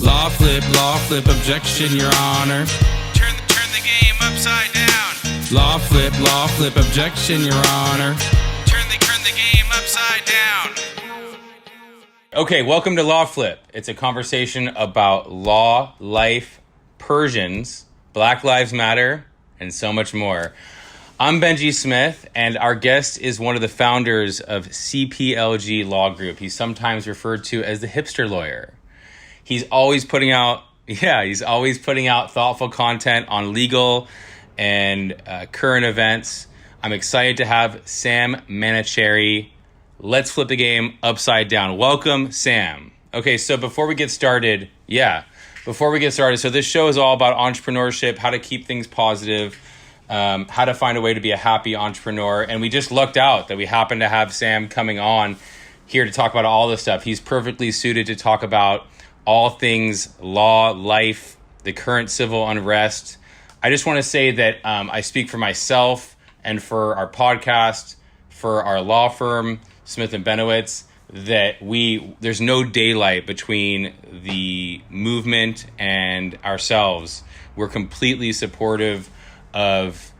LawFlip, objection, your honor. Turn the game upside down. LawFlip, objection, your honor. Turn the game upside down. Okay, welcome to LawFlip. It's a conversation about law, life, Persians, Black Lives Matter, and so much more. I'm Benjy Smith, and our guest is one of the founders of CPLG Law Group. He's sometimes referred to as the hipster lawyer. He's always putting out thoughtful content on legal and current events. I'm excited to have Sahm Manouchehri. Let's flip the game upside down. Welcome, Sam. Okay, so before we get started, so this show is all about entrepreneurship, how to keep things positive, how to find a way to be a happy entrepreneur. And we just lucked out that we happen to have Sam coming on here to talk about all this stuff. He's perfectly suited to talk about all things law, life, the current civil unrest. I just want to say that I speak for myself and for our podcast, for our law firm, Smith and Benowitz, that there's no daylight between the movement and ourselves. We're completely supportive of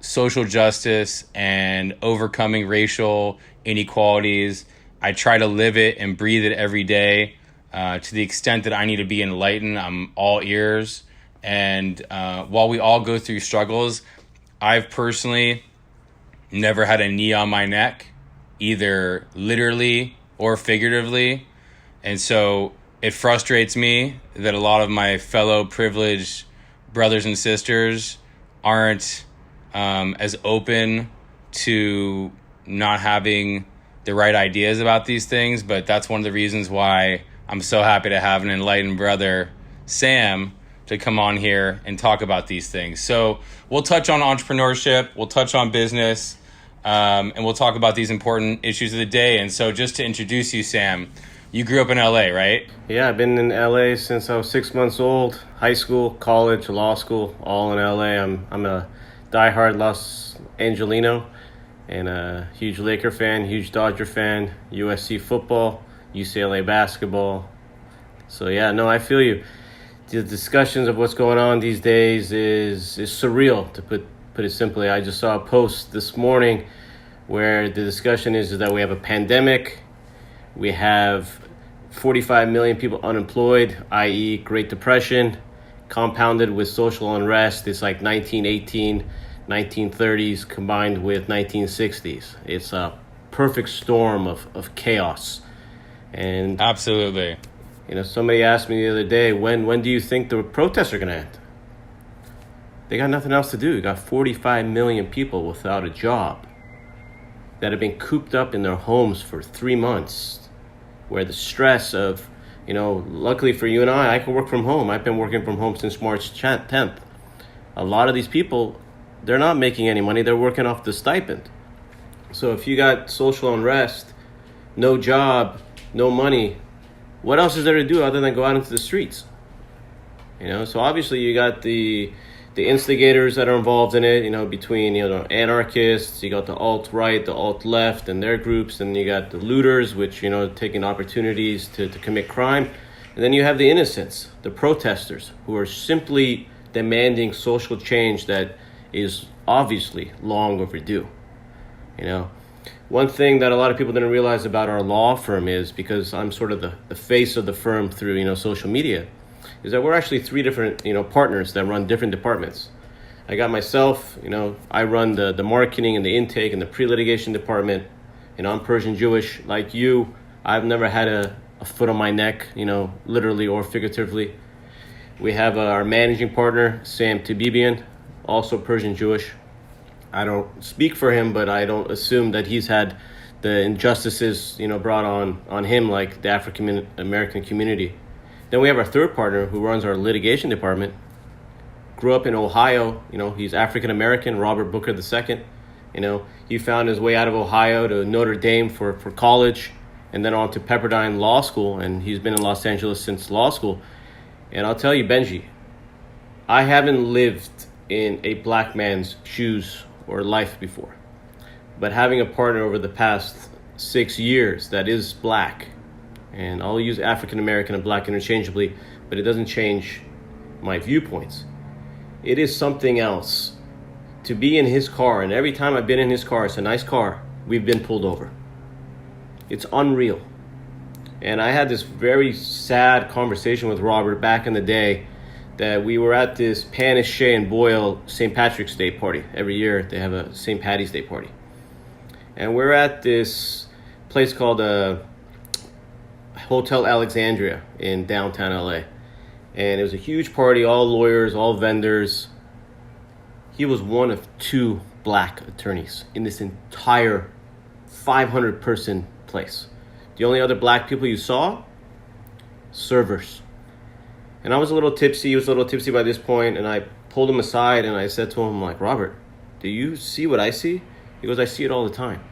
social justice and overcoming racial inequalities. I try to live it and breathe it every day. To the extent that I need to be enlightened, I'm all ears. And while we all go through struggles, I've personally never had a knee on my neck, either literally or figuratively. And so it frustrates me that a lot of my fellow privileged brothers and sisters aren't as open to not having the right ideas about these things. But that's one of the reasons why I'm so happy to have an enlightened brother, Sam, to come on here and talk about these things. So we'll touch on entrepreneurship, we'll touch on business, and we'll talk about these important issues of the day. And so just to introduce you, Sam, you grew up in LA, right? Yeah, I've been in LA since I was 6 months old. High school, college, law school, all in LA. I'm a diehard Los Angelino and a huge Laker fan, huge Dodger fan, USC football, UCLA basketball. So yeah, no, I feel you. The discussions of what's going on these days is surreal, to put it simply. I just saw a post this morning where the discussion is that we have a pandemic, we have 45 million people unemployed, i.e. Great Depression, compounded with social unrest. It's like 1918, 1930s combined with 1960s. It's a perfect storm of chaos. And absolutely. Somebody asked me the other day, when do you think the protests are going to end? They got nothing else to do. You got 45 million people without a job that have been cooped up in their homes for 3 months, where the stress of, luckily for you and I can work from home. I've been working from home since March 10th. A lot of these people, they're not making any money. They're working off the stipend. So if you got social unrest, no job, no money, what else is there to do other than go out into the streets? So obviously you got the instigators that are involved in it, between, anarchists, you got the alt-right, the alt-left and their groups, and you got the looters, which, taking opportunities to commit crime. And then you have the innocents, the protesters, who are simply demanding social change that is obviously long overdue. One thing that a lot of people didn't realize about our law firm is, because I'm sort of the face of the firm through, social media, is that we're actually three different, partners that run different departments. I got myself, I run the marketing and the intake and the pre-litigation department. I'm Persian Jewish like you. I've never had a foot on my neck, literally or figuratively. We have our managing partner, Sam Tabibian, also Persian Jewish. I don't speak for him, but I don't assume that he's had the injustices, brought on him like the African American community. Then we have our third partner who runs our litigation department. Grew up in Ohio, he's African American, Robert Booker II. He found his way out of Ohio to Notre Dame for college, and then on to Pepperdine Law School, and he's been in Los Angeles since law school. And I'll tell you, Benjy, I haven't lived in a black man's shoes or life before. But having a partner over the past 6 years that is black, And I'll use African American and black interchangeably, but it doesn't change my viewpoints. It is something else to be in his car, and every time I've been in his car, it's a nice car, we've been pulled over. It's unreal. And I had this very sad conversation with Robert back in the day that we were at this Panish, Shea, and Boyle St. Patrick's Day party. Every year they have a St. Patty's Day party. And we're at this place called Hotel Alexandria in downtown LA. And it was a huge party, all lawyers, all vendors. He was one of 2 black attorneys in this entire 500-person place. The only other black people you saw? Servers. And I was a little tipsy. He was a little tipsy by this point, and I pulled him aside and I said to him, I'm like, Robert, do you see what I see? He goes, I see it all the time.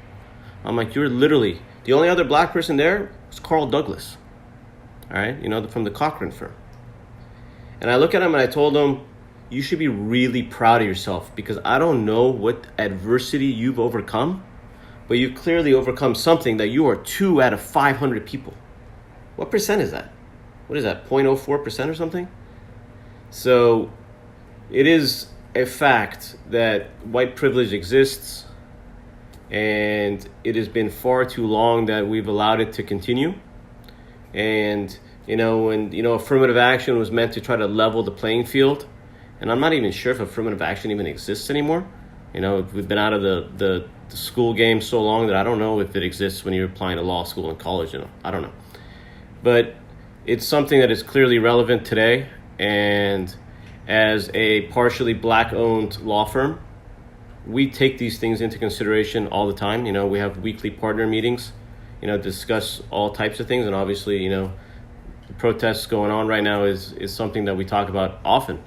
I'm like, you're literally, the only other black person there was Carl Douglas. All right, you know, from the Cochran firm. And I look at him and I told him, you should be really proud of yourself, because I don't know what adversity you've overcome, but you've clearly overcome something that you are 2 out of 500 people. What percent is that? What is that, 0.04% or something? So it is a fact that white privilege exists, and it has been far too long that we've allowed it to continue. And, when, affirmative action was meant to try to level the playing field, and I'm not even sure if affirmative action even exists anymore. We've been out of the school game so long that I don't know if it exists when you're applying to law school and college. I don't know. But it's something that is clearly relevant today. And as a partially black-owned law firm, we take these things into consideration all the time. We have weekly partner meetings, discuss all types of things. And obviously, the protests going on right now is something that we talk about often.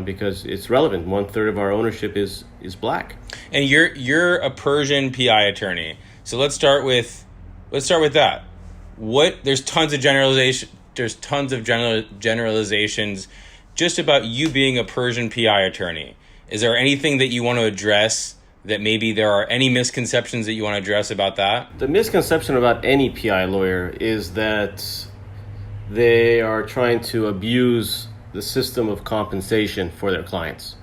Because it's relevant. 1/3 of our ownership is black. And you're a Persian PI attorney. So let's start with that. There's tons of generalizations just about you being a Persian PI attorney. Is there anything that you want to address, that maybe there are any misconceptions that you want to address about that? The misconception about any PI lawyer is that they are trying to abuse the system of compensation for their clients.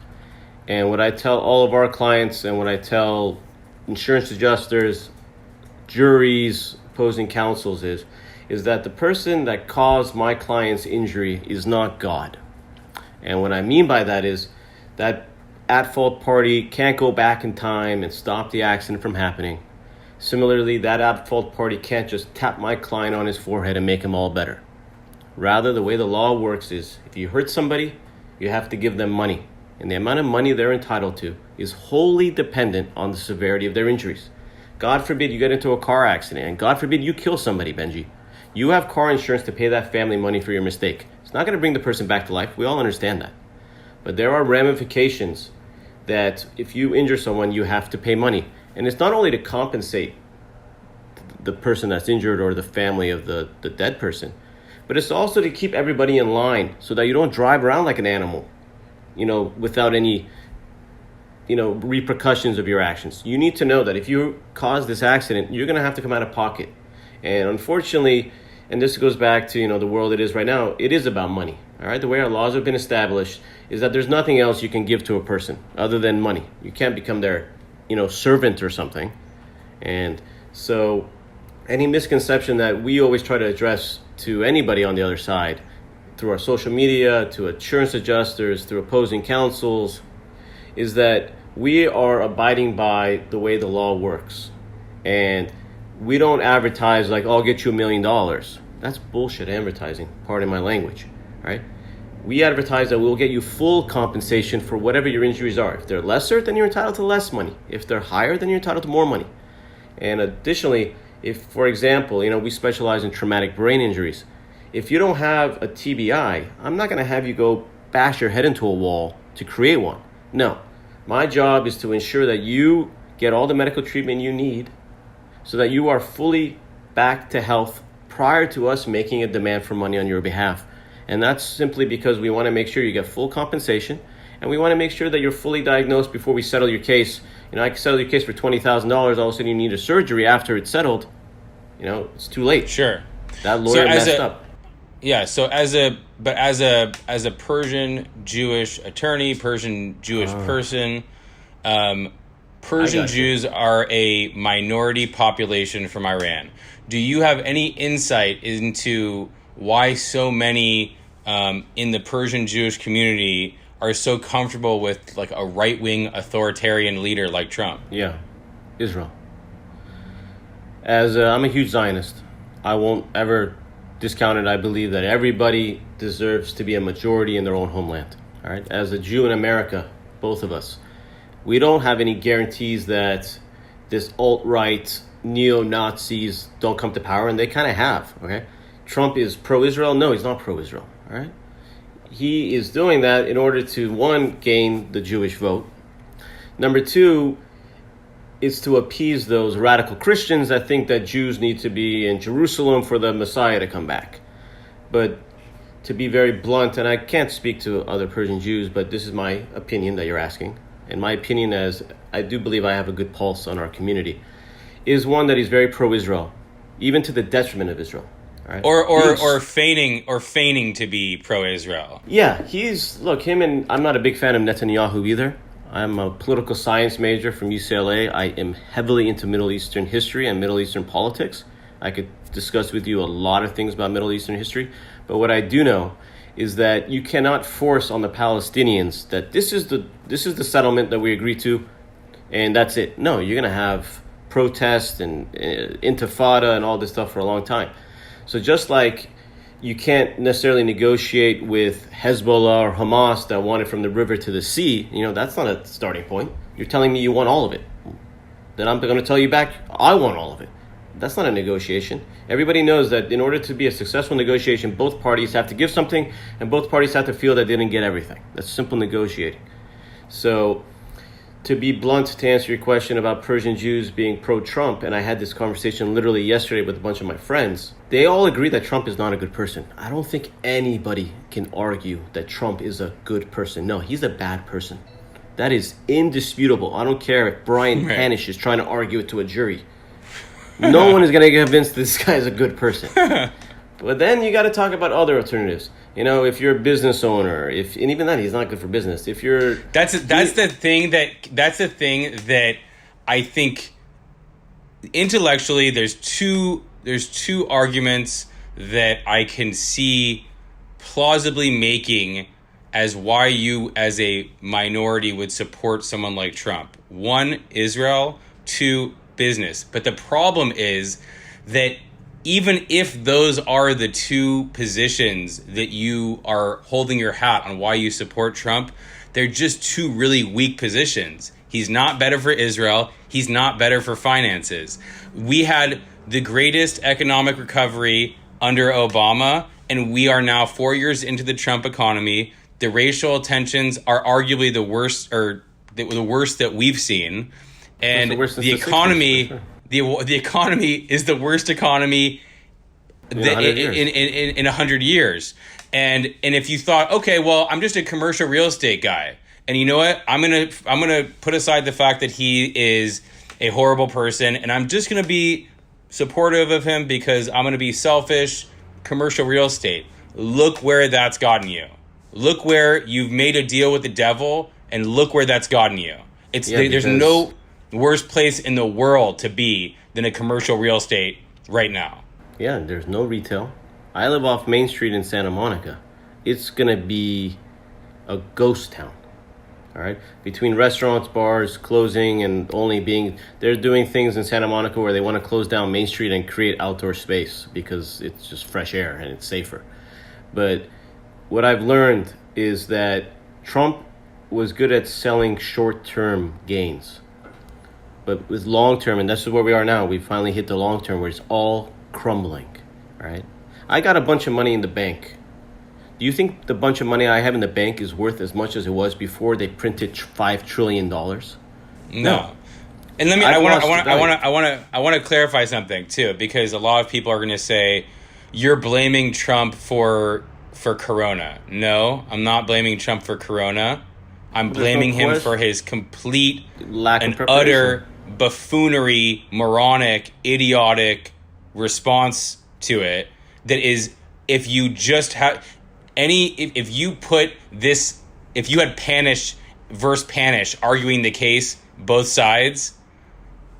And what I tell all of our clients, and what I tell insurance adjusters, juries, opposing counsels is that the person that caused my client's injury is not God. And what I mean by that is that at-fault party can't go back in time and stop the accident from happening. Similarly, that at-fault party can't just tap my client on his forehead and make him all better. Rather, the way the law works is if you hurt somebody, you have to give them money. And the amount of money they're entitled to is wholly dependent on the severity of their injuries. God forbid you get into a car accident, and God forbid you kill somebody, Benjy. You have car insurance to pay that family money for your mistake. It's not going to bring the person back to life. We all understand that. But there are ramifications that if you injure someone, you have to pay money. And it's not only to compensate the person that's injured or the family of the dead person, but it's also to keep everybody in line so that you don't drive around like an animal, without any, repercussions of your actions. You need to know that if you cause this accident, you're going to have to come out of pocket. And unfortunately, and this goes back to, the world it is right now, it is about money. All right. The way our laws have been established is that there's nothing else you can give to a person other than money. You can't become their, servant or something. And so any misconception that we always try to address to anybody on the other side, through our social media, to insurance adjusters, through opposing counsels, is that we are abiding by the way the law works. And we don't advertise like, I'll get you $1 million. That's bullshit advertising, pardon my language, right? We advertise that we'll get you full compensation for whatever your injuries are. If they're lesser, then you're entitled to less money. If they're higher, then you're entitled to more money. And additionally, if, for example, we specialize in traumatic brain injuries. If you don't have a TBI, I'm not going to have you go bash your head into a wall to create one. No. My job is to ensure that you get all the medical treatment you need so that you are fully back to health prior to us making a demand for money on your behalf. And that's simply because we want to make sure you get full compensation, and we want to make sure that you're fully diagnosed before we settle your case. I can settle your case for $20,000. All of a sudden you need a surgery after it's settled. It's too late. Sure. That lawyer messed up. Yeah, so as a Persian Jewish attorney, Persian Jewish person, Persian Jews are a minority population from Iran. Do you have any insight into why so many in the Persian Jewish community are so comfortable with like a right-wing authoritarian leader like Trump? Yeah, Israel. I'm a huge Zionist. I won't ever discount it. I believe that everybody deserves to be a majority in their own homeland. All right. As a Jew in America, both of us, we don't have any guarantees that this alt-right neo-Nazis don't come to power, and they kind of have. Okay. Trump is pro-Israel. No, he's not pro-Israel. All right. He is doing that in order to, one, gain the Jewish vote. Number two, is to appease those radical Christians that think that Jews need to be in Jerusalem for the Messiah to come back. But to be very blunt, and I can't speak to other Persian Jews, but this is my opinion that you're asking. And my opinion, as I do believe I have a good pulse on our community, is one that is very pro-Israel, even to the detriment of Israel. All right? Or feigning to be pro-Israel. Yeah, I'm not a big fan of Netanyahu either. I'm a political science major from UCLA. I am heavily into Middle Eastern history and Middle Eastern politics. I could discuss with you a lot of things about Middle Eastern history. But what I do know is that you cannot force on the Palestinians that this is the settlement that we agreed to, and that's it. No, you're going to have protest and intifada and all this stuff for a long time. So just like you can't necessarily negotiate with Hezbollah or Hamas that want it from the river to the sea. That's not a starting point. You're telling me you want all of it. Then I'm going to tell you back, I want all of it. That's not a negotiation. Everybody knows that in order to be a successful negotiation, both parties have to give something, and both parties have to feel that they didn't get everything. That's simple negotiating. So, to be blunt, to answer your question about Persian Jews being pro-Trump, and I had this conversation literally yesterday with a bunch of my friends, they all agree that Trump is not a good person. I don't think anybody can argue that Trump is a good person. No, he's a bad person. That is indisputable. I don't care if Brian Panish is trying to argue it to a jury. No one is going to convince this guy is a good person. But then you got to talk about other alternatives. If you're a business owner, and even then he's not good for business. If you're that's the thing that I think intellectually there's two arguments that I can see plausibly making as why you as a minority would support someone like Trump. One, Israel. Two, business. But the problem is that even if those are the two positions that you are holding your hat on why you support Trump, they're just two really weak positions. He's not better for Israel. He's not better for finances. We had the greatest economic recovery under Obama, and we are now 4 years into the Trump economy. The racial tensions are arguably the worst, or the worst that we've seen. And the economy... The economy is the worst economy in 100 years. And if you thought, okay, well, I'm just a commercial real estate guy, and you know what? I'm gonna put aside the fact that he is a horrible person, and I'm just gonna be supportive of him because I'm gonna be selfish. Commercial real estate. Look where that's gotten you. Look where you've made a deal with the devil, and look where that's gotten you. There's no worst place in the world to be than a commercial real estate right now. Yeah, there's no retail. I live off Main Street in Santa Monica. It's going to be a ghost town. All right? Between restaurants, bars, closing, and they're doing things in Santa Monica where they want to close down Main Street and create outdoor space because it's just fresh air and it's safer. But what I've learned is that Trump was good at selling short-term gains. But with long-term, and this is where we are now, we finally hit the long-term where it's all crumbling, right? I got a bunch of money in the bank. Do you think the bunch of money I have in the bank is worth as much as it was before they printed $5 trillion? No. And I want to clarify something too, because a lot of people are going to say you're blaming Trump for Corona. No, I'm not blaming Trump for Corona. I'm blaming him for his complete lack of and utter buffoonery, moronic, idiotic response to it. that is, if you just have if you put this, if you had Panish versus Panish arguing the case, both sides,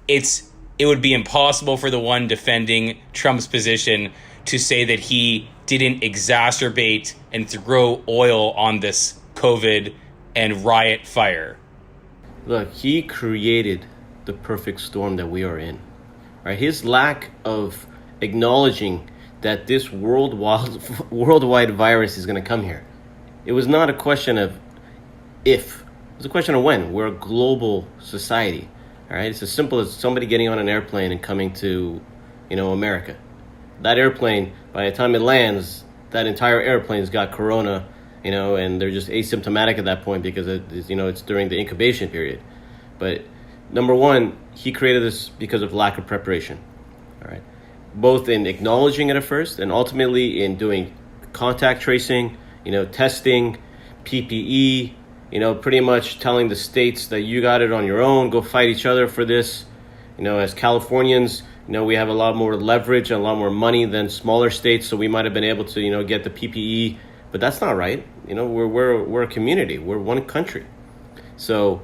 it would be impossible for the one defending Trump's position to say that he didn't exacerbate and throw oil on this COVID and riot fire. Look, he created the perfect storm that we are in. Right? His lack of acknowledging that this worldwide virus is going to come here. It was not a question of if. It was a question of when. We're a global society. All right? It's as simple as somebody getting on an airplane and coming to, America. That airplane, by the time it lands, that entire airplane's got corona, and they're just asymptomatic at that point because it's during the incubation period. But number one, he created this because of lack of preparation. All right, both in acknowledging it at first and ultimately in doing contact tracing, testing, PPE, pretty much telling the states that you got it on your own, go fight each other for this. As Californians, we have a lot more leverage and a lot more money than smaller states, so we might have been able to, get the PPE, but that's not right. We're a community, we're one country. So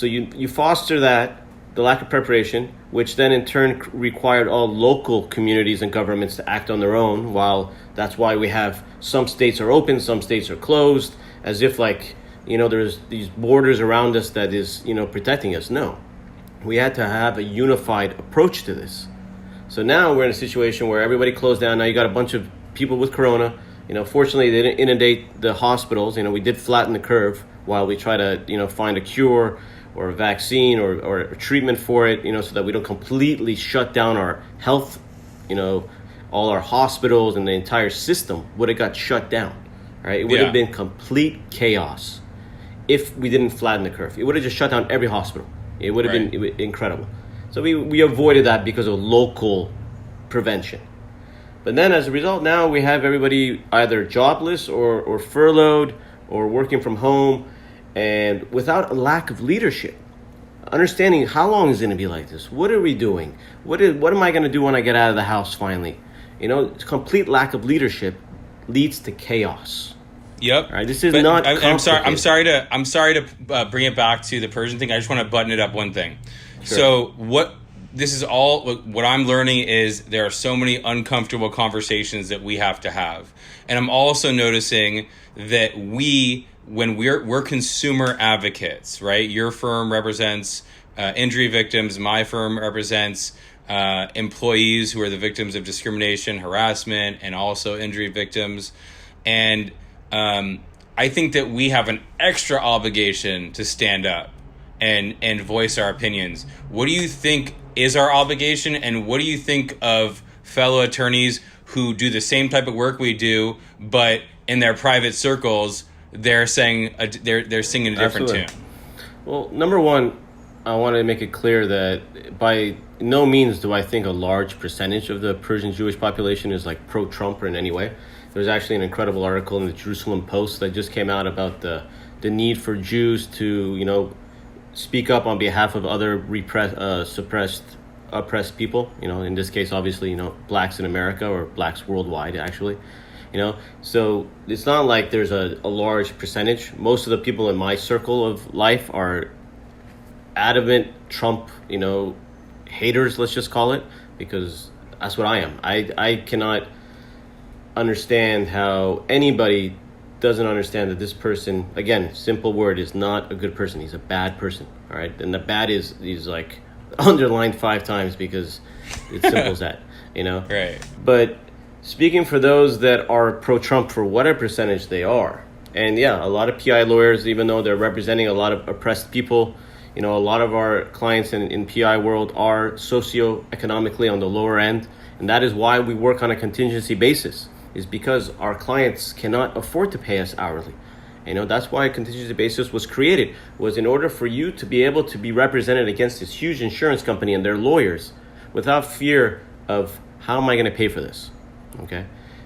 you foster that, the lack of preparation, which then in turn required all local communities and governments to act on their own, while that's why we have some states are open, some states are closed, as if there's these borders around us that is, protecting us. No, we had to have a unified approach to this. So now we're in a situation where everybody closed down. Now you got a bunch of people with corona. Fortunately, they didn't inundate the hospitals. We did flatten the curve while we try to, find a cure or a vaccine or a treatment for it, so that we don't completely shut down our health, all our hospitals and the entire system would have got shut down, right? It would have been complete chaos if we didn't flatten the curve. It would have just shut down every hospital. It would have been incredible. So we avoided that because of local prevention. But then as a result, now we have everybody either jobless or furloughed or working from home, and without a lack of leadership. Understanding how long is it going to be like this? What are we doing? What am I going to do when I get out of the house finally? Complete lack of leadership leads to chaos. Yep. All right, this is not. I'm sorry to bring it back to the Persian thing. I just want to button it up one thing. Sure. So what I'm learning is there are so many uncomfortable conversations that we have to have, and I'm also noticing that when we're consumer advocates, right? Your firm represents injury victims. My firm represents employees who are the victims of discrimination, harassment, and also injury victims. And I think that we have an extra obligation to stand up and voice our opinions. What do you think is our obligation, and what do you think of fellow attorneys who do the same type of work we do, but in their private circles they're singing a different tune? Well, number one, I want to make it clear that by no means do I think a large percentage of the Persian Jewish population is pro-Trump or in any way. There's actually an incredible article in the Jerusalem Post that just came out about the need for Jews to, speak up on behalf of other suppressed, oppressed people. In this case, obviously, blacks in America or blacks worldwide, actually. So it's not like there's a large percentage. Most of the people in my circle of life are adamant Trump, haters, let's just call it, because that's what I am. I cannot understand how anybody doesn't understand that this person, again, simple word, is not a good person. He's a bad person, all right? And the bad he's underlined 5 times because it's simple as that, Right. But speaking for those that are pro-Trump, for whatever percentage they are, and a lot of PI lawyers, even though they're representing a lot of oppressed people, a lot of our clients in PI world are socioeconomically on the lower end, and that is why we work on a contingency basis, is because our clients cannot afford to pay us hourly. That's why a contingency basis was created, was in order for you to be able to be represented against this huge insurance company and their lawyers without fear of, how am I going to pay for this? Okay,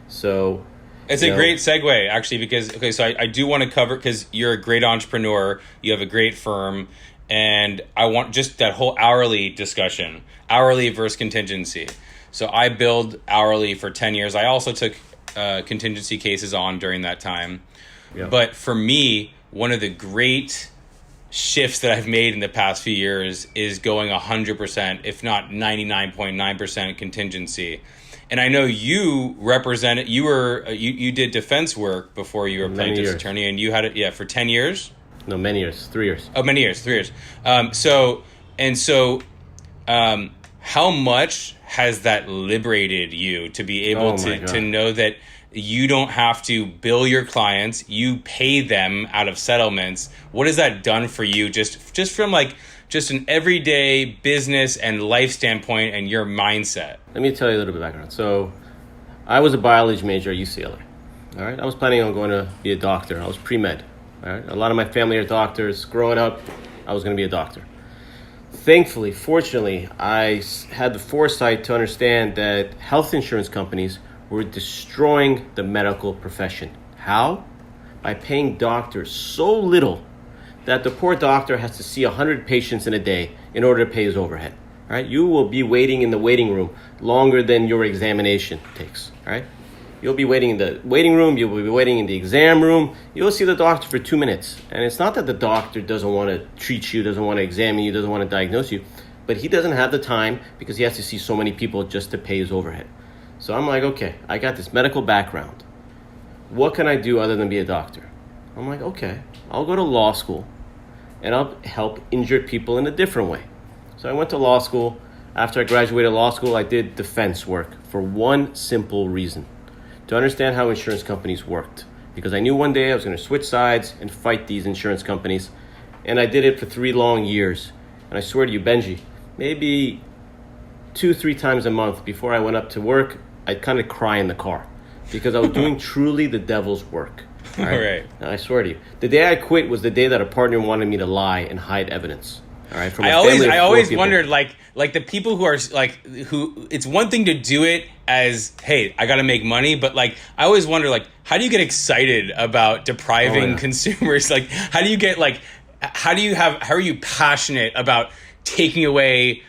so it's a great segue, actually, because so I do want to cover, because you're a great entrepreneur, you have a great firm, and I want just that whole hourly discussion, hourly versus contingency. So I billed hourly for 10 years. I also took contingency cases on during that time. Yeah. But for me, one of the great shifts that I've made in the past few years is going 100%, if not 99.9% contingency. And I know you represented, you did defense work before you were a plaintiff's attorney, and you had it, for 10 years? No, many years, 3 years. Oh, many years, 3 years. How much has that liberated you to be able to know that you don't have to bill your clients, you pay them out of settlements? What has that done for you just from like just an everyday business and life standpoint and your mindset? Let me tell you a little bit of background. So I was a biology major at UCLA. All right. I was planning on going to be a doctor. I was pre-med. All right. A lot of my family are doctors. Growing up, I was going to be a doctor. Thankfully, fortunately, I had the foresight to understand that health insurance companies were destroying the medical profession. How? By paying doctors so little that the poor doctor has to see 100 patients in a day in order to pay his overhead. All right? You will be waiting in the waiting room longer than your examination takes. All right? You'll be waiting in the waiting room. You'll be waiting in the exam room. You'll see the doctor for 2 minutes. And it's not that the doctor doesn't want to treat you, doesn't want to examine you, doesn't want to diagnose you, but he doesn't have the time because he has to see so many people just to pay his overhead. So I'm like, okay, I got this medical background. What can I do other than be a doctor? I'm like, okay, I'll go to law school and I'll help injured people in a different way. So I went to law school. After I graduated law school, I did defense work for one simple reason: to understand how insurance companies worked. Because I knew one day I was going to switch sides and fight these insurance companies. And I did it for 3 long years. And I swear to you, Benjy, maybe 2-3 times a month before I went up to work, I'd kind of cry in the car because I was doing truly the devil's work. All right? And I swear to you, the day I quit was the day that a partner wanted me to lie and hide evidence. All right. From I always wondered, like the people who are who it's one thing to do it as, hey, I got to make money, but like I always wonder, like, how do you get excited about depriving consumers? Like, how do you get how are you passionate about taking away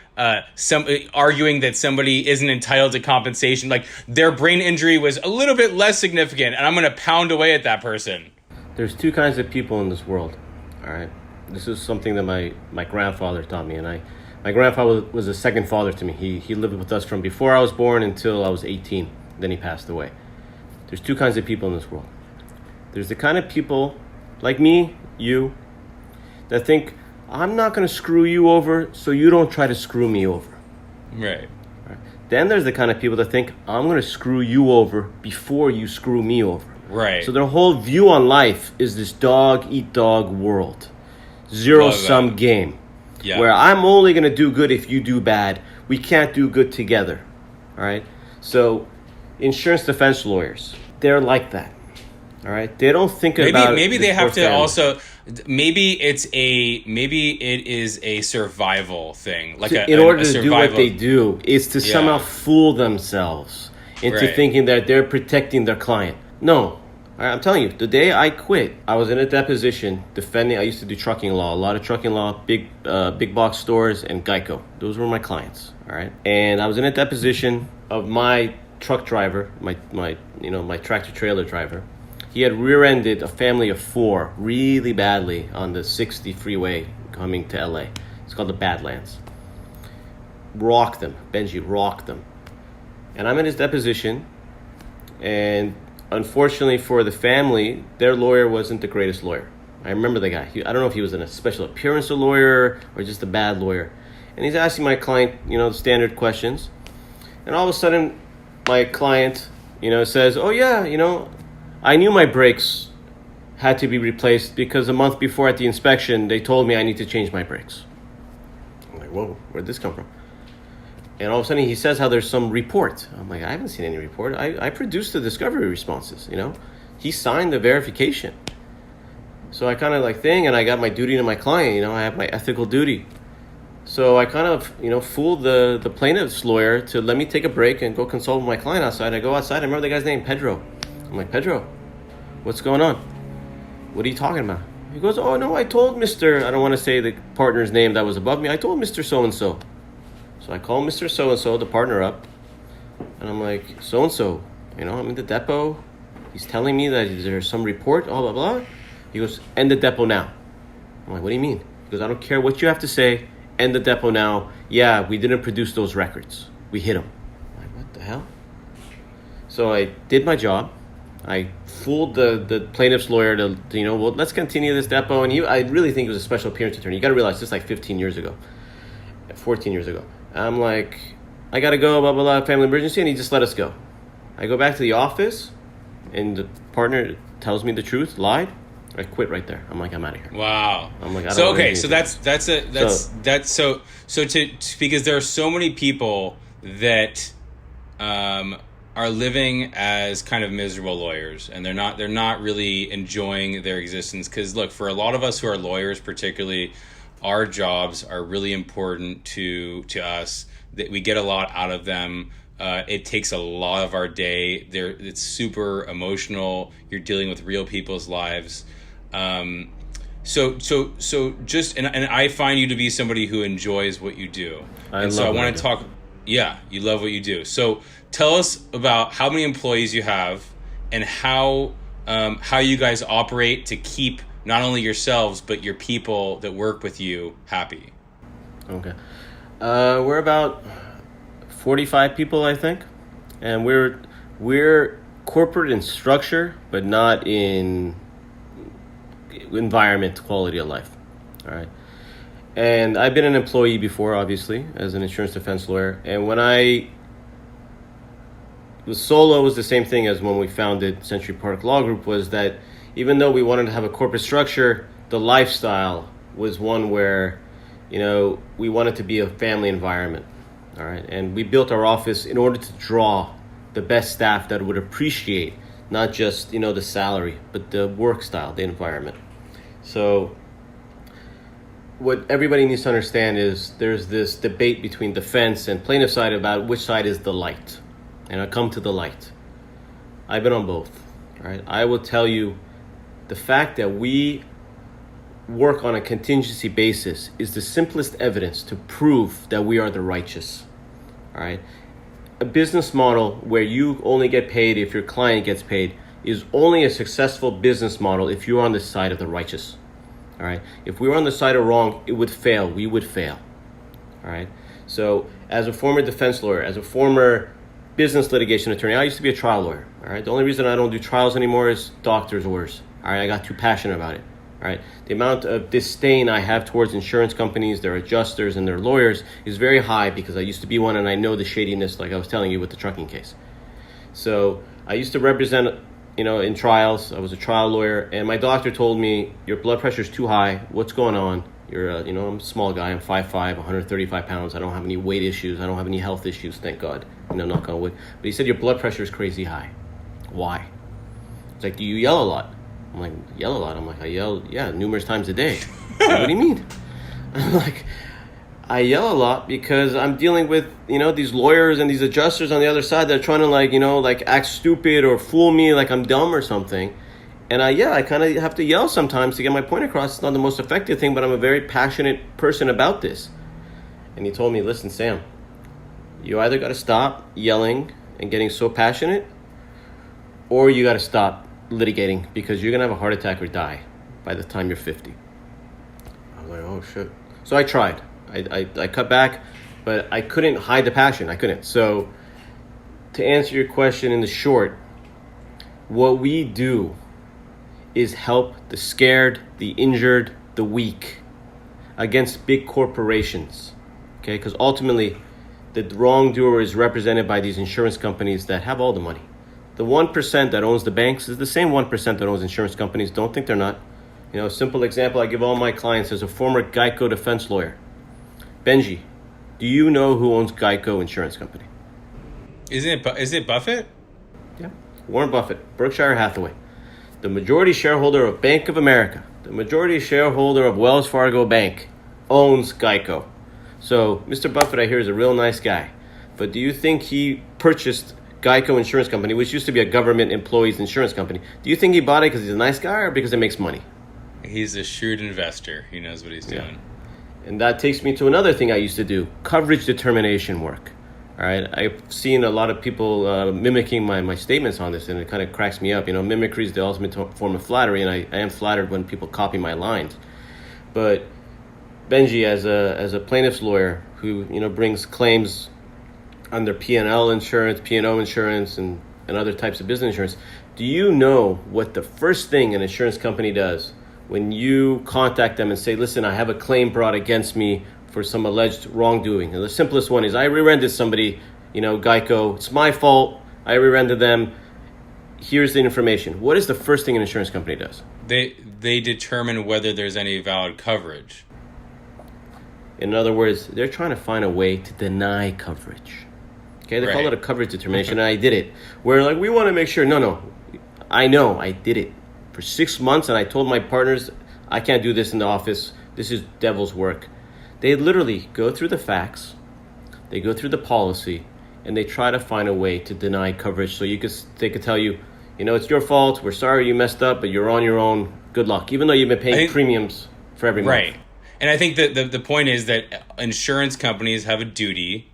arguing that somebody isn't entitled to compensation? Like, their brain injury was a little bit less significant, and I'm going to pound away at that person. There's 2 kinds of people in this world. All right. This is something that my grandfather taught me, and my grandfather was a second father to me. He lived with us from before I was born until I was 18. Then he passed away. There's 2 kinds of people in this world. There's the kind of people like me, you, that think, I'm not going to screw you over, so you don't try to screw me over. Right. Then there's the kind of people that think, I'm going to screw you over before you screw me over. Right. So their whole view on life is this dog-eat-dog world. Zero-sum game. Yeah. Where I'm only going to do good if you do bad. We can't do good together. All right? So insurance defense lawyers, they're like that. All right? They don't think about maybe they have to also... Maybe it is a survival thing. Like in order to do what they do is to somehow fool themselves into thinking that they're protecting their client. No. I'm telling you, the day I quit, I was in a deposition defending. I used to do trucking law, a lot of trucking law, big box stores, and Geico. Those were my clients. All right, and I was in a deposition of my truck driver, my tractor trailer driver. He had rear-ended a family of 4 really badly on the 60 freeway coming to LA. It's called the Badlands. Rocked them, Benjy rocked them, and I'm in his deposition, and unfortunately for the family, their lawyer wasn't the greatest lawyer. I remember the guy. I don't know if he was a special appearance lawyer or just a bad lawyer. And he's asking my client, the standard questions. And all of a sudden, my client, says, oh yeah, I knew my brakes had to be replaced because a month before at the inspection, they told me I need to change my brakes. I'm like, whoa, where'd this come from? And all of a sudden he says how there's some report. I'm like, I haven't seen any report. I produced the discovery responses, He signed the verification. So I kind of and I got my duty to my client, I have my ethical duty. So I kind of, fooled the plaintiff's lawyer to let me take a break and go consult with my client outside. I go outside, I remember the guy's name, Pedro. I'm like, Pedro, what's going on? What are you talking about? He goes, oh no, I told Mr. I don't want to say the partner's name that was above me. I told Mr. So-and-so. So I call Mr. So-and-so, the partner, up. And I'm like, so-and-so, I'm in the depot. He's telling me that there's some report, blah, blah, blah. He goes, end the depot now. I'm like, what do you mean? He goes, I don't care what you have to say. End the depot now. Yeah, we didn't produce those records. We hit him. I'm like, what the hell? So I did my job. I fooled the plaintiff's lawyer to well, let's continue this depot. And I really think it was a special appearance attorney. You got to realize this is like 15 years ago, 14 years ago. I'm like, I got to go, blah, blah, blah, family emergency. And he just let us go. I go back to the office and the partner tells me the truth, lied. I quit right there. I'm like, I'm out of here. Wow. I'm like, I don't so know okay, anything so because there are so many people that are living as kind of miserable lawyers, and they're not really enjoying their existence. Because look, for a lot of us who are lawyers, particularly, our jobs are really important to us. That we get a lot out of them. It takes a lot of our day. It's super emotional. You're dealing with real people's lives. So just and I find you to be somebody who enjoys what you do. I want to talk. Yeah, you love what you do. So tell us about how many employees you have and how you guys operate to keep not only yourselves but your people that work with you happy. Okay, we're about 45 people, I think, and we're corporate in structure, but not in environment, quality of life. All right. And I've been an employee before, obviously, as an insurance defense lawyer. And when I was solo, was the same thing as when we founded Century Park Law Group, was that even though we wanted to have a corporate structure, the lifestyle was one where, we wanted to be a family environment. All right. And we built our office in order to draw the best staff that would appreciate not just, the salary, but the work style, the environment. So what everybody needs to understand is there's this debate between defense and plaintiff side about which side is the light. And I come to the light. I've been on both. All right. I will tell you the fact that we work on a contingency basis is the simplest evidence to prove that we are the righteous. All right. A business model where you only get paid if your client gets paid is only a successful business model if you're on the side of the righteous. All right. If we were on the side of wrong, it would fail. We would fail. All right. So as a former defense lawyer, as a former business litigation attorney, I used to be a trial lawyer. All right. The only reason I don't do trials anymore is doctor's orders. All right. I got too passionate about it. All right. The amount of disdain I have towards insurance companies, their adjusters, and their lawyers is very high because I used to be one and I know the shadiness, like I was telling you with the trucking case. So I used to represent, in trials. I was a trial lawyer, and my doctor told me, your blood pressure is too high. What's going on? I'm a small guy. I'm 5'5", 135 pounds. I don't have any weight issues. I don't have any health issues, thank God. Knock on wood. But he said, your blood pressure is crazy high. Why? It's like, do you yell a lot? I'm like, yell a lot? I'm like, I yell, numerous times a day. Like, what do you mean? I'm like, I yell a lot because I'm dealing with, these lawyers and these adjusters on the other side that are trying to act stupid or fool me like I'm dumb or something. And I kind of have to yell sometimes to get my point across. It's not the most effective thing, but I'm a very passionate person about this. And he told me, listen, Sam, you either got to stop yelling and getting so passionate, or you got to stop litigating because you're going to have a heart attack or die by the time you're 50. I was like, oh, shit. So I tried. I cut back, but I couldn't hide the passion. I couldn't. So to answer your question in the short, what we do is help the scared, the injured, the weak against big corporations. Okay? Because ultimately, the wrongdoer is represented by these insurance companies that have all the money. The 1% that owns the banks is the same 1% that owns insurance companies. Don't think they're not. A simple example I give all my clients as a former Geico defense lawyer. Benjy, do you know who owns Geico Insurance Company? Is it Buffett? Yeah. Warren Buffett, Berkshire Hathaway. The majority shareholder of Bank of America, the majority shareholder of Wells Fargo Bank, owns Geico. So Mr. Buffett, I hear, is a real nice guy. But do you think he purchased Geico Insurance Company, which used to be a government employees insurance company? Do you think he bought it because he's a nice guy or because it makes money? He's a shrewd investor. He knows what he's doing. And that takes me to another thing I used to do, coverage determination work. All right, I've seen a lot of people mimicking my statements on this, and it kind of cracks me up. Mimicry is the ultimate form of flattery, and I am flattered when people copy my lines. But Benjy, as a plaintiff's lawyer who brings claims under P&L insurance, P&O insurance, and other types of business insurance, do you know what the first thing an insurance company does when you contact them and say, listen, I have a claim brought against me for some alleged wrongdoing? And the simplest one is, I rear-ended somebody, Geico, it's my fault, I rear-ended them, here's the information. What is the first thing an insurance company does? They determine whether there's any valid coverage. In other words, they're trying to find a way to deny coverage. Okay, they call it a coverage determination, and I did it. Where we want to make sure, no, I know I did it for 6 months, and I told my partners, I can't do this in the office. This is devil's work. They literally go through the facts, they go through the policy, and they try to find a way to deny coverage. So they could tell you, it's your fault. We're sorry you messed up, but you're on your own. Good luck. Even though you've been paying premiums for every month. Right. And I think that the point is that insurance companies have a duty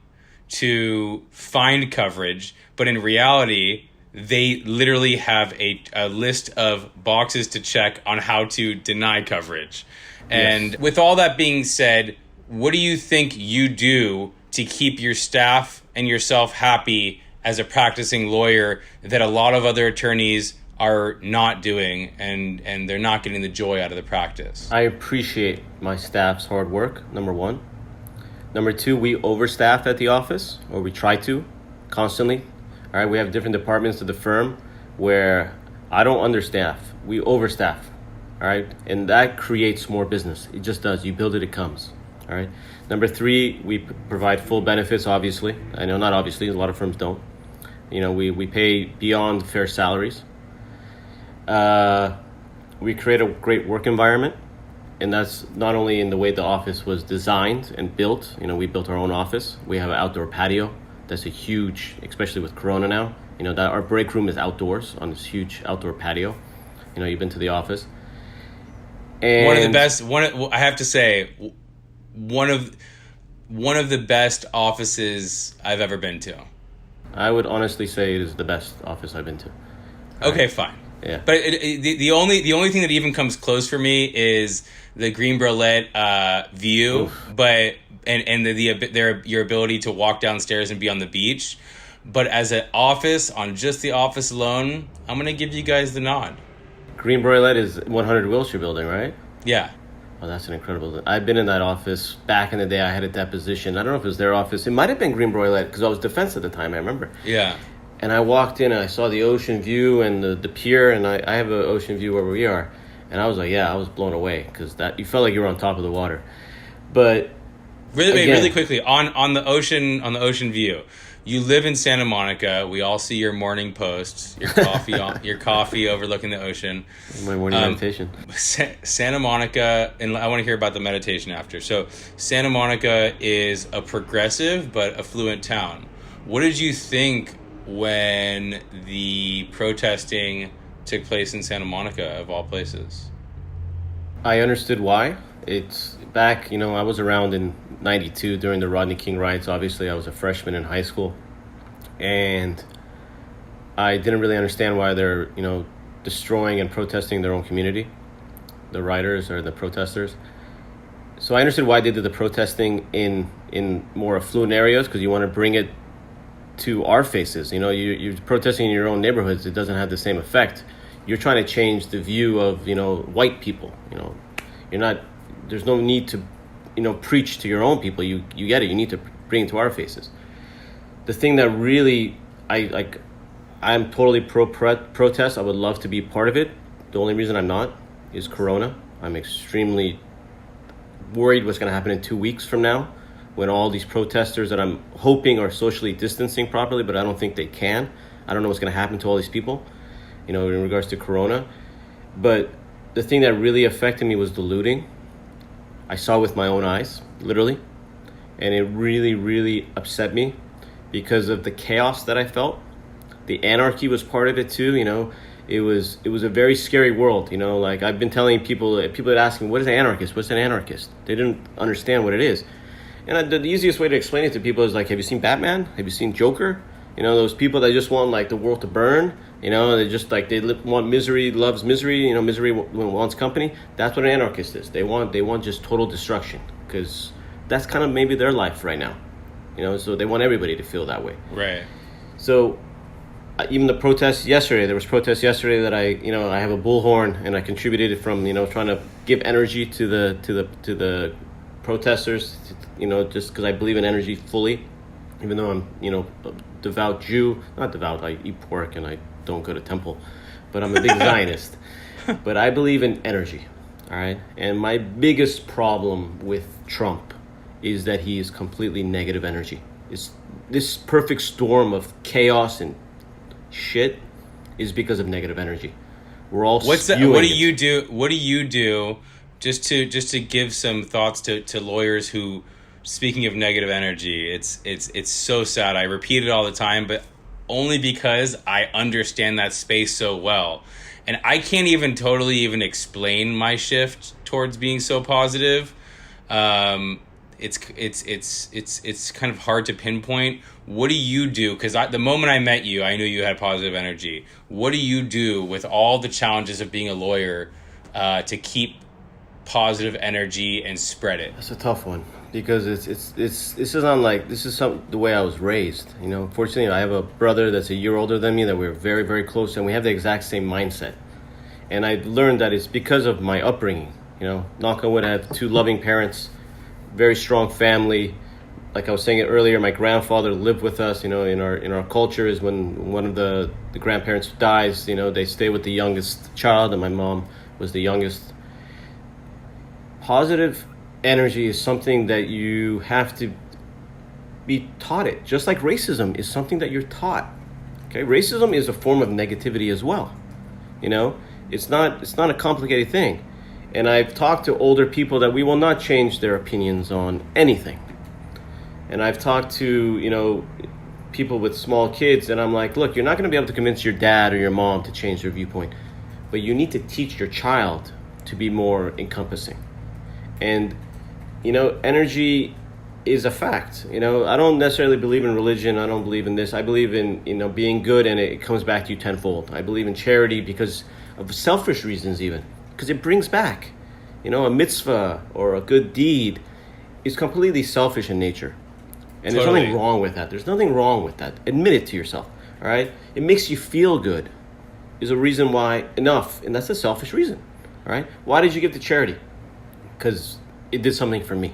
to find coverage, but in reality, they literally have a list of boxes to check on how to deny coverage. And with all that being said, what do you think you do to keep your staff and yourself happy as a practicing lawyer that a lot of other attorneys are not doing, and they're not getting the joy out of the practice? I appreciate my staff's hard work, number one. Number two, we overstaff at the office, or we try to, constantly. All right, we have different departments of the firm where I don't understaff. We overstaff, all right? And that creates more business. It just does. You build it, it comes, all right? Number three, we provide full benefits, obviously. I know not obviously, a lot of firms don't. We pay beyond fair salaries. We create a great work environment. And that's not only in the way the office was designed and built. We built our own office. We have an outdoor patio. That's a huge, especially with Corona now. That our break room is outdoors on this huge outdoor patio. You've been to the office. And one of the best. I have to say, one of the best offices I've ever been to. I would honestly say it is the best office I've been to. Okay, fine. Yeah. But the only thing that even comes close for me is the Green Berlet view. Oof. But and your ability to walk downstairs and be on the beach. But as an office, on just the office alone, I'm gonna give you guys the nod. Green Berlet is 100 Wilshire Building, right? Yeah. Oh, that's an incredible. I've been in that office back in the day. I had a deposition. I don't know if it was their office. It might have been Green Berlet because I was defense at the time. I remember. Yeah. And I walked in and I saw the ocean view and the pier, and I have an ocean view where we are. And I was like, I was blown away because you felt like you were on top of the water. But really quickly on the ocean view, you live in Santa Monica. We all see your morning posts, your coffee overlooking the ocean. My morning meditation. Santa Monica, and I want to hear about the meditation after. So Santa Monica is a progressive but affluent town. What did you think when the protesting took place in Santa Monica, of all places? I understood why. It's back, I was around in 92 during the Rodney King riots. Obviously, I was a freshman in high school. And I didn't really understand why they're, destroying and protesting their own community, the rioters or the protesters. So I understood why they did the protesting in more affluent areas, because you want to bring it to our faces. You're protesting in your own neighborhoods. It doesn't have the same effect. You're trying to change the view of, white people. You're not, there's no need to, preach to your own people. You get it. You need to bring it to our faces. The thing that really, I'm totally pro-protest. I would love to be part of it. The only reason I'm not is Corona. I'm extremely worried what's going to happen in 2 weeks from now, when all these protesters that I'm hoping are socially distancing properly, but I don't think they can. I don't know what's going to happen to all these people, in regards to Corona. But the thing that really affected me was the looting. I saw with my own eyes, literally. And it really, really upset me because of the chaos that I felt. The anarchy was part of it too, It was a very scary world, I've been telling people that ask me, what is an anarchist? What's an anarchist? They didn't understand what it is. And the easiest way to explain it to people is like, have you seen Batman? Have you seen Joker? You know, those people that just want like the world to burn. You know, they just like want misery loves misery. You know, misery wants company. That's what an anarchist is. They want just total destruction, because that's kind of maybe their life right now. You know, so they want everybody to feel that way. Right. So even the protests yesterday, there was protests yesterday that I have a bullhorn, and I contributed from, trying to give energy to the protesters, just because I believe in energy fully, even though I'm, a devout Jew. Not devout, I eat pork and I don't go to temple, but I'm a big Zionist. But I believe in energy, all right? And my biggest problem with Trump is that he is completely negative energy. It's this perfect storm of chaos and shit is because of negative energy. We're all What do you do? What do you do? Just to give some thoughts to lawyers who, speaking of negative energy, it's so sad. I repeat it all the time, but only because I understand that space so well, and I can't even totally even explain my shift towards being so positive. It's kind of hard to pinpoint. What do you do? Because the moment I met you, I knew you had positive energy. What do you do with all the challenges of being a lawyer to keep positive energy and spread it? That's a tough one, because this is the way I was raised. Fortunately, I have a brother that's a year older than me that we're very, very close, and we have the exact same mindset. And I learned that it's because of my upbringing. Knock on wood, I have two loving parents, very strong family. Like I was saying it earlier, my grandfather lived with us. In our culture is when one of the grandparents dies, they stay with the youngest child, and my mom was the youngest. Positive energy is something that you have to be taught it, just like racism is something that you're taught. Okay, racism is a form of negativity as well. It's not a complicated thing. And I've talked to older people that we will not change their opinions on anything. And I've talked to, people with small kids, and I'm like, look, you're not going to be able to convince your dad or your mom to change their viewpoint, but you need to teach your child to be more encompassing. And, energy is a fact. I don't necessarily believe in religion. I don't believe in this. I believe in, being good, and it comes back to you tenfold. I believe in charity because of selfish reasons even. Because it brings back, a mitzvah or a good deed is completely selfish in nature. And There's nothing wrong with that. There's nothing wrong with that. Admit it to yourself, all right? It makes you feel good is a reason why enough, and that's a selfish reason, all right? Why did you give to charity? Because it did something for me,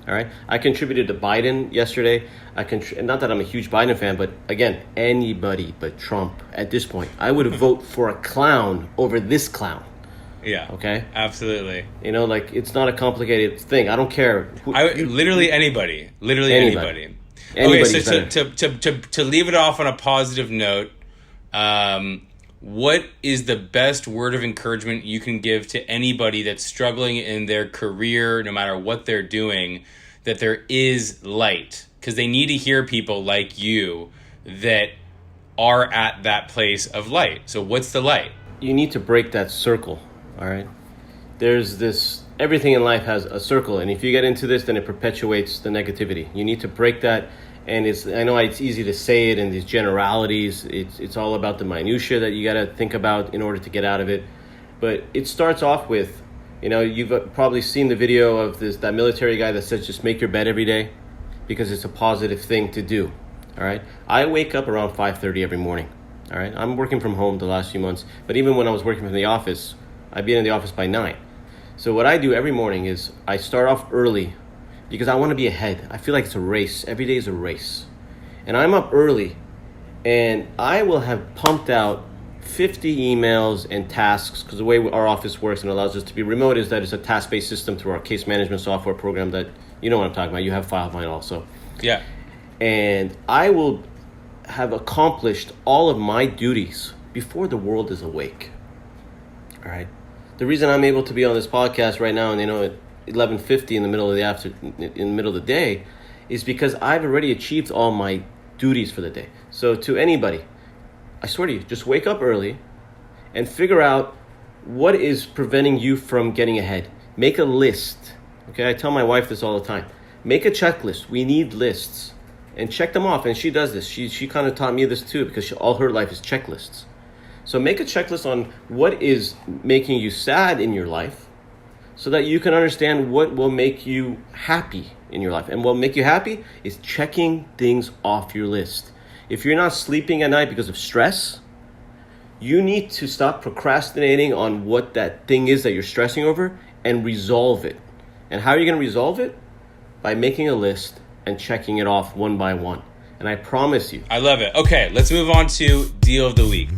all right? I contributed to Biden yesterday. Not that I'm a huge Biden fan, but again, anybody but Trump at this point. I would vote for a clown over this clown. Yeah. Okay. Absolutely. It's not a complicated thing. I don't care. Literally anybody. Okay, so to leave it off on a positive note, what is the best word of encouragement you can give to anybody that's struggling in their career, no matter what they're doing, that there is light? Because they need to hear people like you that are at that place of light. So what's the light? You need to break that circle. All right. There's this, everything in life has a circle. And if you get into this, then it perpetuates the negativity. You need to break that. And I know it's easy to say it in these generalities. It's all about the minutia that you got to think about in order to get out of it. But it starts off with, you've probably seen the video of that military guy that says, just make your bed every day because it's a positive thing to do. All right. I wake up around 5:30 every morning. All right. I'm working from home the last few months. But even when I was working from the office, I'd be in the office by 9. So what I do every morning is I start off early because I want to be ahead. I feel like it's a race. Every day is a race. And I'm up early, and I will have pumped out 50 emails and tasks, because the way our office works and allows us to be remote is that it's a task-based system through our case management software program that, you know what I'm talking about. You have FileMine also. Yeah. And I will have accomplished all of my duties before the world is awake. All right. The reason I'm able to be on this podcast right now, and at 11:50 in the middle of the day, is because I've already achieved all my duties for the day. So to anybody, I swear to you, just wake up early and figure out what is preventing you from getting ahead. Make a list. Okay, I tell my wife this all the time. Make a checklist. We need lists. And check them off. And she does this. She kind of taught me this too, because all her life is checklists. So make a checklist on what is making you sad in your life, so that you can understand what will make you happy in your life. And what will make you happy is checking things off your list. If you're not sleeping at night because of stress, you need to stop procrastinating on what that thing is that you're stressing over and resolve it. And how are you going to resolve it? By making a list and checking it off one by one. And I promise you. I love it. Okay, let's move on to Deal of the Week.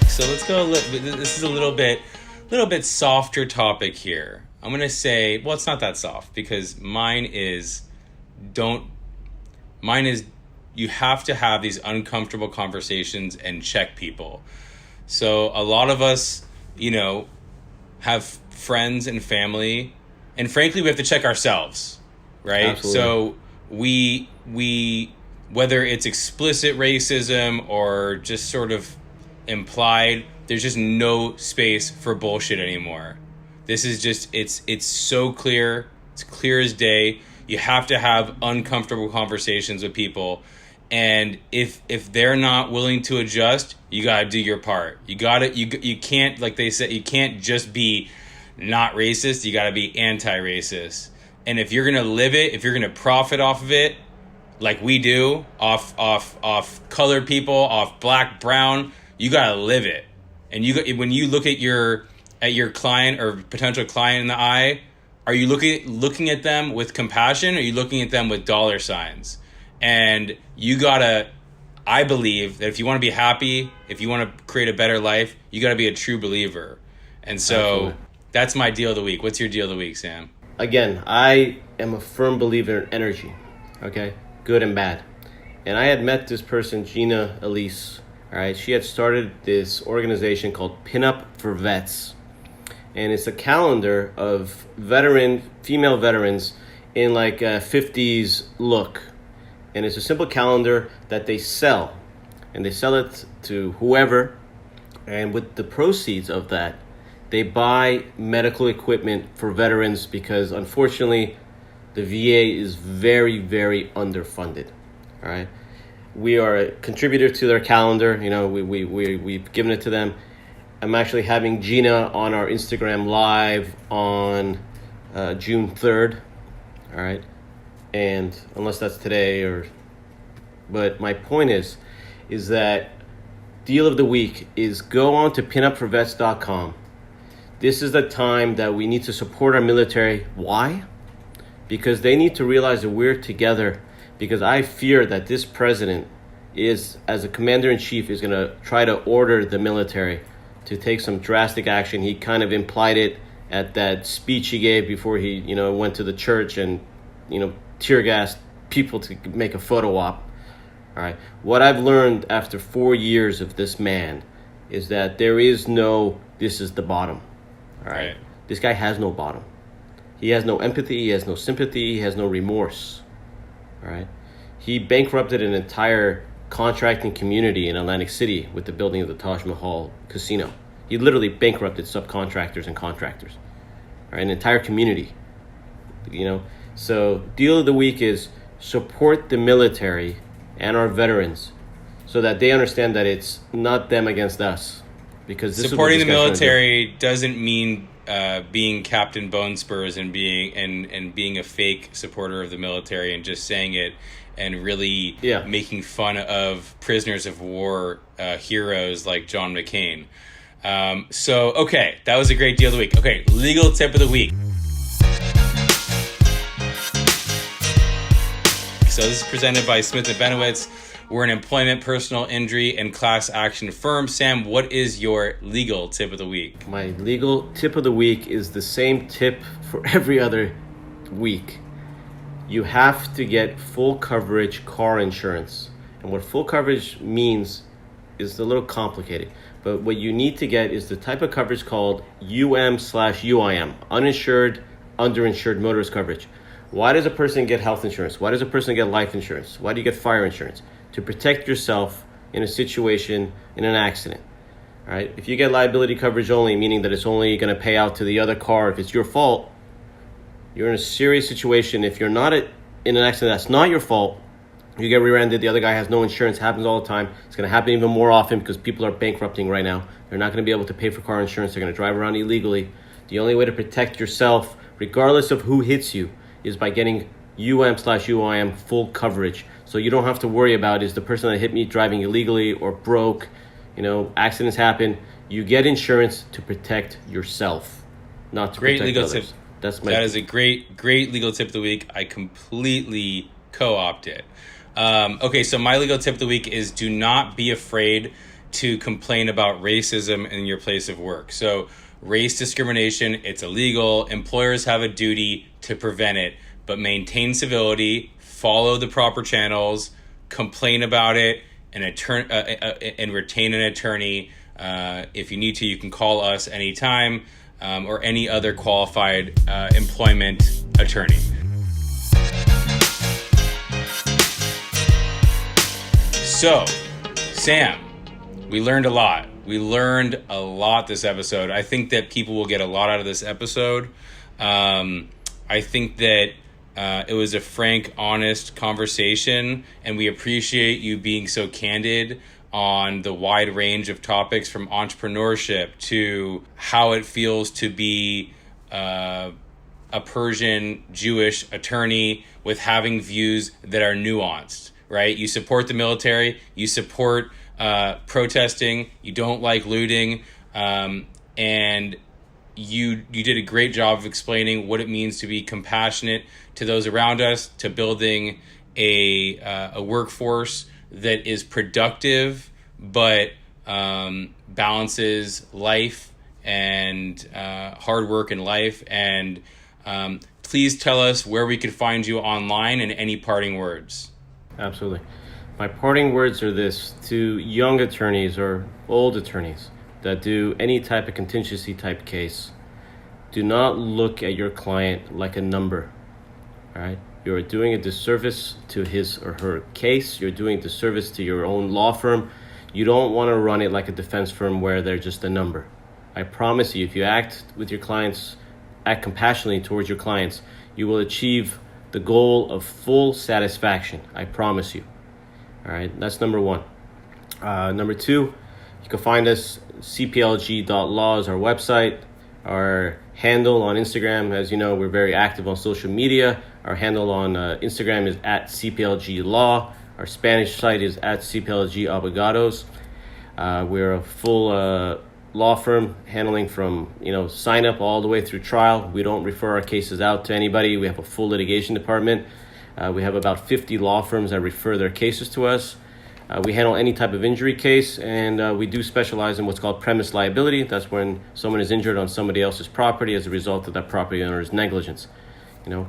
So let's go. This is a little bit softer topic here. I'm gonna say, well, it's not that soft, because mine is you have to have these uncomfortable conversations and check people. So a lot of us, have friends and family, and frankly, we have to check ourselves, right? Absolutely. So we whether it's explicit racism or just sort of implied, there's just no space for bullshit anymore. This is just, it's so clear. It's clear as day. You have to have uncomfortable conversations with people. And if they're not willing to adjust, you got to do your part. You can't, like they said, you can't just be not racist. You got to be anti-racist. And if you're going to live it, if you're going to profit off of it, like we do, off colored people, off black, brown, you got to live it. And when you look at your client or potential client in the eye, are you looking at them with compassion, or are you looking at them with dollar signs? And I believe that if you want to be happy, if you want to create a better life, you got to be a true believer. And so Absolutely. That's my deal of the week. What's your deal of the week, Sam? Again, I am a firm believer in energy, okay? Good and bad. And I had met this person, Gina Elise, all right? She had started this organization called Pinup for Vets. And it's a calendar of female veterans in like a 50s look. And it's a simple calendar that they sell. And they sell it to whoever. And with the proceeds of that, they buy medical equipment for veterans, because unfortunately, the VA is very, very underfunded. All right. We are a contributor to their calendar. We've given it to them. I'm actually having Gina on our Instagram live on June 3rd. All right. And unless that's today but my point is that deal of the week is go on to pinupforvets.com. This is the time that we need to support our military. Why? Because they need to realize that we're together. Because I fear that this president is, as a commander-in-chief, is going to try to order the military to take some drastic action. He kind of implied it at that speech he gave before he, went to the church and, tear gassed people to make a photo op. All right. What I've learned after 4 years of this man is that there is no, this is the bottom. All right. This guy has no bottom. He has no empathy. He has no sympathy. He has no remorse. All right. He bankrupted an entire contracting community in Atlantic City with the building of the Taj Mahal casino. He literally bankrupted subcontractors and contractors. All right. An entire community. So deal of the week is support the military and our veterans so that they understand that it's not them against us. Because supporting the military doesn't mean being Captain Bone Spurs and being a fake supporter of the military and just saying it and really making fun of prisoners of war heroes like John McCain. Okay, that was a great deal of the week. Okay, legal tip of the week. So this is presented by Smith & Benowitz. We're an employment, personal injury, and class action firm. Sam, what is your legal tip of the week? My legal tip of the week is the same tip for every other week. You have to get full coverage car insurance. And what full coverage means is a little complicated. But what you need to get is the type of coverage called UM/UIM, uninsured, underinsured motorist coverage. Why does a person get health insurance? Why does a person get life insurance? Why do you get fire insurance? To protect yourself in a situation, in an accident. All right. If you get liability coverage only, meaning that it's only going to pay out to the other car if it's your fault, you're in a serious situation. If you're not in an accident that's not your fault, you get rear-ended, the other guy has no insurance, happens all the time. It's going to happen even more often because people are bankrupting right now. They're not going to be able to pay for car insurance. They're going to drive around illegally. The only way to protect yourself, regardless of who hits you, is by getting UM/UIM full coverage. So you don't have to worry about, is the person that hit me driving illegally or broke? Accidents happen. You get insurance to protect yourself, not to Great protect legal others. tip. That is a great legal tip of the week. I completely co-opt it. Okay, so my legal tip of the week is do not be afraid to complain about racism in your place of work. So race discrimination, it's illegal. Employers have a duty to prevent it, but maintain civility, follow the proper channels, complain about it, and retain an attorney. If you need to, you can call us anytime, or any other qualified employment attorney. So, Sam, we learned a lot. This episode. I think that people will get a lot out of this episode. I think that it was a frank, honest conversation, and we appreciate you being so candid on the wide range of topics from entrepreneurship to how it feels to be a Persian Jewish attorney with having views that are nuanced. Right? You support the military, you support protesting, you don't like looting, and you did a great job of explaining what it means to be compassionate to those around us, to building a workforce that is productive but balances life and hard work in life. And please tell us where we could find you online and any parting words. Absolutely. My parting words are this: to young attorneys or old attorneys that do any type of contingency type case, do not look at your client like a number. All right? You're doing a disservice to his or her case. You're doing a disservice to your own law firm. You don't want to run it like a defense firm where they're just a number. I promise you, if you act compassionately towards your clients, you will achieve the goal of full satisfaction. I promise you. All right, that's number one. Number two, you can find us cplg.law is our website. Our handle on Instagram, as you know, we're very active on social media. Our handle on Instagram is @cplglaw. Our Spanish site is @cplgabogados. We're a full law firm handling from sign up all the way through trial. We don't refer our cases out to anybody. We have a full litigation department. We have about 50 law firms that refer their cases to us. We handle any type of injury case, and we do specialize in what's called premise liability. That's when someone is injured on somebody else's property as a result of that property owner's negligence.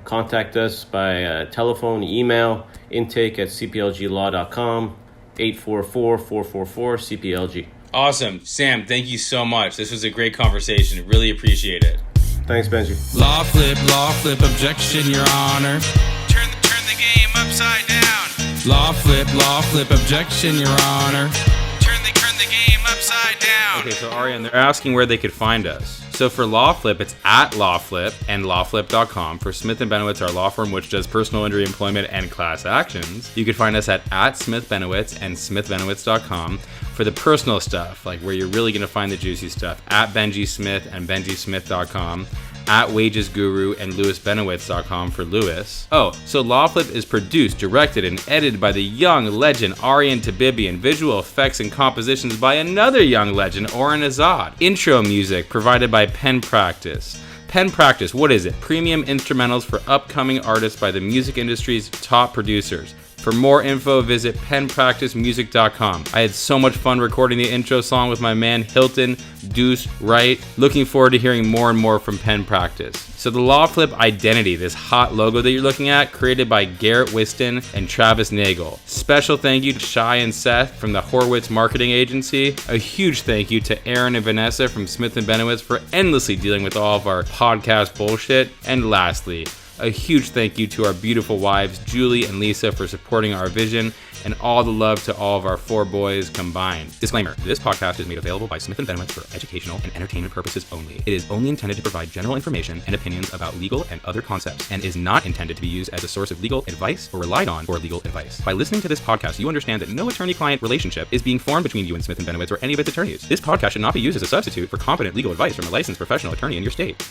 Contact us by telephone, email, intake@cplglaw.com, 844-444-CPLG. Awesome. Sam, thank you so much. This was a great conversation. Really appreciate it. Thanks, Benjy. LawFlip, objection, Your Honor. Turn the game upside down. LawFlip, objection, Your Honor. Turn the game upside down. Okay, so Arian, they're asking where they could find us. So for LawFlip, it's @LawFlip and LawFlip.com. For Smith & Benowitz, our law firm, which does personal injury, employment, and class actions, you can find us at @Smith Benowitz and SmithBenowitz.com. For the personal stuff, like where you're really going to find the juicy stuff, @Benjy Smith and BenjySmith.com, @WagesGuru and LewisBenowitz.com for Lewis. Oh, so LawFlip is produced, directed, and edited by the young legend Arian Tabibian. Visual effects and compositions by another young legend, Oren Azad. Intro music provided by Pen Practice. Pen Practice, what is it? Premium instrumentals for upcoming artists by the music industry's top producers. For more info, visit penpracticemusic.com. I had so much fun recording the intro song with my man Hilton Deuce Wright. Looking forward to hearing more and more from Pen Practice. So the LawFlip identity, this hot logo that you're looking at, created by Garret, Whisten, and Travis Nagle. Special thank you to Shai and Seth from the Horwitz Marketing Agency. A huge thank you to Aaron and Vanessa from Smith & Benowitz for endlessly dealing with all of our podcast bullshit. And lastly, A huge thank you to our beautiful wives, Julie and Lisa, for supporting our vision, and all the love to all of our 4 boys combined. Disclaimer, this podcast is made available by Smith & Benowitz for educational and entertainment purposes only. It is only intended to provide general information and opinions about legal and other concepts, and is not intended to be used as a source of legal advice or relied on for legal advice. By listening to this podcast, you understand that no attorney-client relationship is being formed between you and Smith & Benowitz or any of its attorneys. This podcast should not be used as a substitute for competent legal advice from a licensed professional attorney in your state.